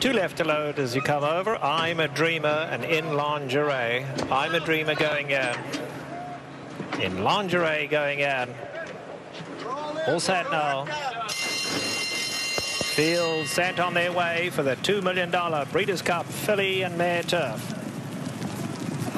Two left to load as you come over. I'm a Dreamer and In Lingerie. I'm a Dreamer going in Lingerie going in. All set now. Field sent on their way for the $2 million Breeders' Cup Filly and Mare Turf.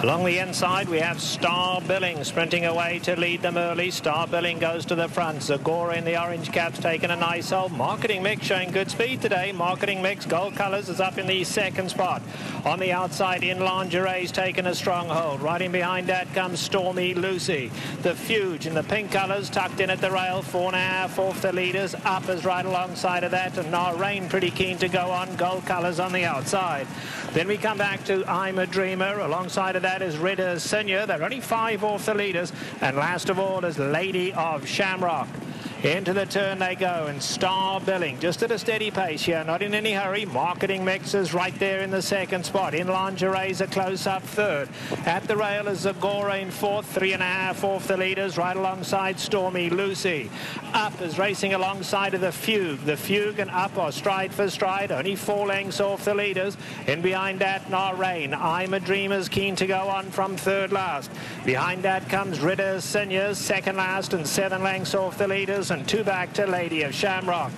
Along the inside, we have Star Billing sprinting away to lead them early. Star Billing goes to the front. Zagora in the orange cap's taken a nice hold. Marketing Mix showing good speed today. Marketing Mix, Gold Colours, is up in the second spot. On the outside, In Lingerie's taken a strong hold. Right in behind that comes Stormy Lucy. The Fuge in the pink colours tucked in at the rail. 4.5 off the leaders. Up is right alongside of that. And Rain pretty keen to go on. Gold Colours on the outside. Then we come back to I'm a Dreamer. Alongside of that is Ridder Senior. They're only 5 off the leaders. And last of all is Lady of Shamrock. Into the turn they go, and Star Billing just at a steady pace here, not in any hurry. Marketing Mix is right there in the second spot. In Lingerie's a close-up third. At the rail is Zagora in fourth, 3.5 off the leaders, right alongside Stormy Lucy. Up is racing alongside of the Fugue. The Fugue and Up are stride for stride, only 4 lengths off the leaders. In behind that, Rain. I'm a Dreamer's keen to go on from third last. Behind that comes Ridder Seniors, second last and 7 lengths off the leaders, and 2 back to Lady of Shamrock.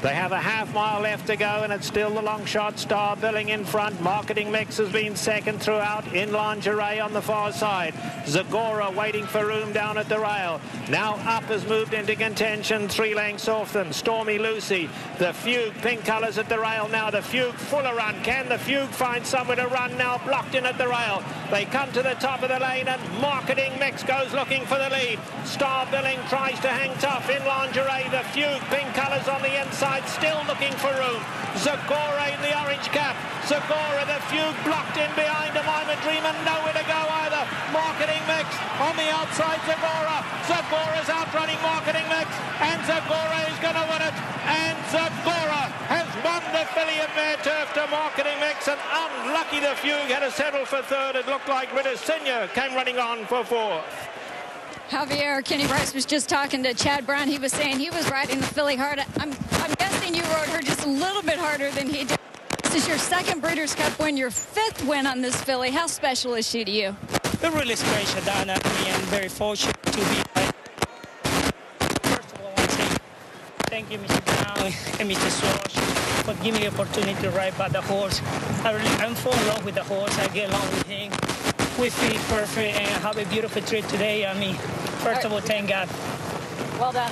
They have a half-mile left to go, and it's still the long shot. Star Billing in front. Marketing Mix has been second throughout. In Lingerie on the far side. Zagora waiting for room down at the rail. Now Up has moved into contention, 3 lengths off them. Stormy Lucy. The Fugue, pink colours at the rail now. The Fugue full of run. Can the Fugue find somewhere to run now? Blocked in at the rail. They come to the top of the lane, and Marketing Mix goes looking for the lead. Star Billing tries to hang tough. In Lingerie, the Fugue, pink colours on the inside, still looking for room. Zagora in the orange cap. Zagora, the Fugue blocked in behind him. I'm a Dreamer, nowhere to go either. Marketing Mix on the outside. Zagora. Zagora's outrunning Marketing Mix, and Zagora is going to win it. And Zagora has won the Filly and Mare Turf to Marketing Mix, and unlucky the Fugue had to settle for third. It looked like Ridder Senior came running on for fourth. Javier, Kenny Bryce was just talking to Chad Brown. He was saying he was riding the filly hard. I'm guessing you rode her just a little bit harder than he did. This is your second Breeders' Cup win, your 5th win on this filly. How special is she to you? They're really special, Donna. I'm very fortunate to be. First of all, I want to say thank you, Mr. Brown and Mr. Swash, for giving me the opportunity to ride by the horse. I'm fall in love with the horse. I get along with him. We feel perfect and have a beautiful trip today. I mean, first of all, thank God. Well done.